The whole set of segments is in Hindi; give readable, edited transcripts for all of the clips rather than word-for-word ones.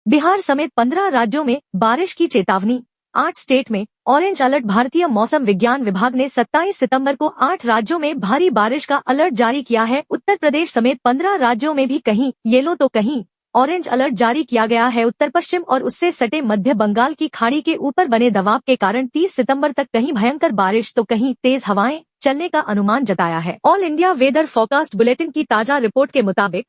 बिहार समेत 15 राज्यों में बारिश की चेतावनी। 8 स्टेट में ऑरेंज अलर्ट। भारतीय मौसम विज्ञान विभाग ने 27 सितंबर को 8 राज्यों में भारी बारिश का अलर्ट जारी किया है। उत्तर प्रदेश समेत 15 राज्यों में भी कहीं येलो तो कहीं ऑरेंज अलर्ट जारी किया गया है। उत्तर पश्चिम और उससे सटे मध्य बंगाल की खाड़ी के ऊपर बने दबाव के कारण 30 सितंबर तक कहीं भयंकर बारिश तो कहीं तेज हवाएं चलने का अनुमान जताया है। All India weather forecast bulletin की ताजा रिपोर्ट के मुताबिक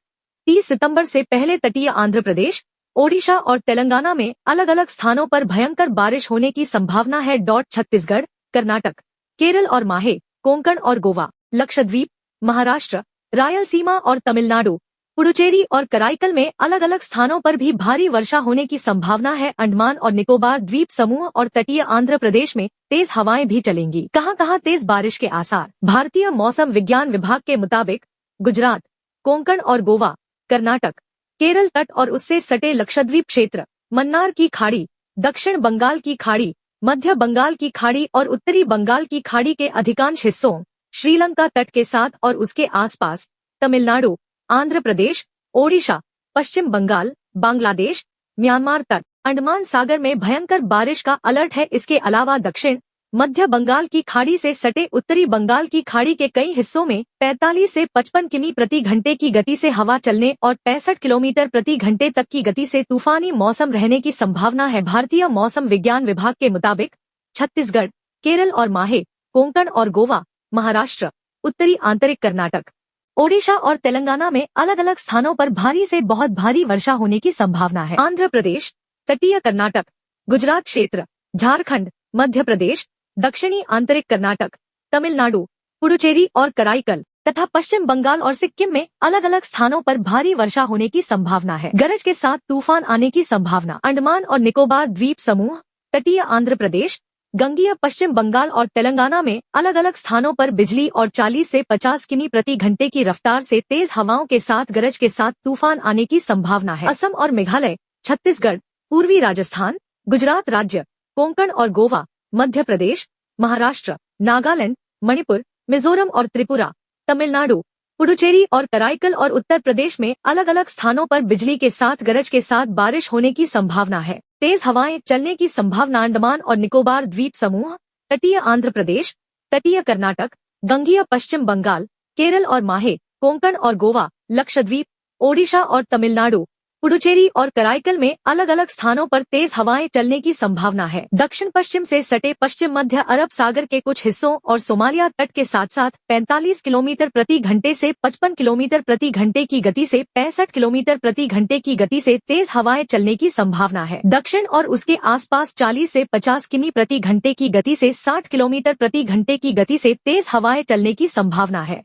30 सितंबर से पहले तटीय आंध्र प्रदेश, ओडिशा और तेलंगाना में अलग अलग स्थानों पर भयंकर बारिश होने की संभावना है। छत्तीसगढ़, कर्नाटक, केरल और माहे, कोंकण और गोवा, लक्षद्वीप, महाराष्ट्र, रायलसीमा और तमिलनाडु, पुडुचेरी और कराईकल में अलग अलग स्थानों पर भी भारी वर्षा होने की संभावना है। अंडमान और निकोबार द्वीप समूह और तटीय आंध्र प्रदेश में तेज हवाएं भी चलेंगी। कहां तेज बारिश के आसार। भारतीय मौसम विज्ञान विभाग के मुताबिक गुजरात, कोंकण और गोवा, कर्नाटक, केरल तट और उससे सटे लक्षद्वीप क्षेत्र, मन्नार की खाड़ी, दक्षिण बंगाल की खाड़ी, मध्य बंगाल की खाड़ी और उत्तरी बंगाल की खाड़ी के अधिकांश हिस्सों, श्रीलंका तट के साथ और उसके आसपास, तमिलनाडु, आंध्र प्रदेश, ओडिशा, पश्चिम बंगाल, बांग्लादेश, म्यांमार तट, अंडमान सागर में भयंकर बारिश का अलर्ट है। इसके अलावा दक्षिण मध्य बंगाल की खाड़ी से सटे उत्तरी बंगाल की खाड़ी के कई हिस्सों में 45 से 55 किमी प्रति घंटे की गति से हवा चलने और 65 किलोमीटर प्रति घंटे तक की गति से तूफानी मौसम रहने की संभावना है। भारतीय मौसम विज्ञान विभाग के मुताबिक छत्तीसगढ़, केरल और माहे, कोंकण और गोवा, महाराष्ट्र, उत्तरी आंतरिक कर्नाटक, ओडिशा और तेलंगाना में अलग अलग स्थानों पर भारी से बहुत भारी वर्षा होने की संभावना है। आंध्र प्रदेश, तटीय कर्नाटक, गुजरात क्षेत्र, झारखंड, मध्य प्रदेश, दक्षिणी आंतरिक कर्नाटक, तमिलनाडु, पुडुचेरी और कराईकल तथा पश्चिम बंगाल और सिक्किम में अलग अलग स्थानों पर भारी वर्षा होने की संभावना है। गरज के साथ तूफान आने की संभावना। अंडमान और निकोबार द्वीप समूह, तटीय आंध्र प्रदेश, गंगीय पश्चिम बंगाल और तेलंगाना में अलग अलग स्थानों पर बिजली और 40 से 50 किमी प्रति घंटे की रफ्तार से तेज हवाओं के साथ गरज के साथ तूफान आने की संभावना है। असम और मेघालय, छत्तीसगढ़, पूर्वी राजस्थान, गुजरात राज्य, कोंकण और गोवा, मध्य प्रदेश, महाराष्ट्र, नागालैंड, मणिपुर, मिजोरम और त्रिपुरा, तमिलनाडु, पुडुचेरी और कराईकल और उत्तर प्रदेश में अलग अलग स्थानों पर बिजली के साथ गरज के साथ बारिश होने की संभावना है। तेज हवाएं चलने की संभावना। अंडमान और निकोबार द्वीप समूह, तटीय आंध्र प्रदेश, तटीय कर्नाटक, गंगीय पश्चिम बंगाल, केरल और माहे, कोंकण और गोवा, लक्षद्वीप, ओडिशा और तमिलनाडु, पुडुचेरी और कराईकल में अलग अलग स्थानों पर तेज हवाएं चलने की संभावना है। दक्षिण पश्चिम से सटे पश्चिम मध्य अरब सागर के कुछ हिस्सों और सोमालिया तट के साथ साथ 45 किलोमीटर प्रति घंटे से 55 किलोमीटर प्रति घंटे की गति से 65 किलोमीटर प्रति घंटे की गति से तेज हवाएं चलने की संभावना है। दक्षिण और उसके आसपास 40 से 50 किमी प्रति घंटे की गति से 60 किलोमीटर प्रति घंटे की गति से तेज हवाएं चलने की संभावना है।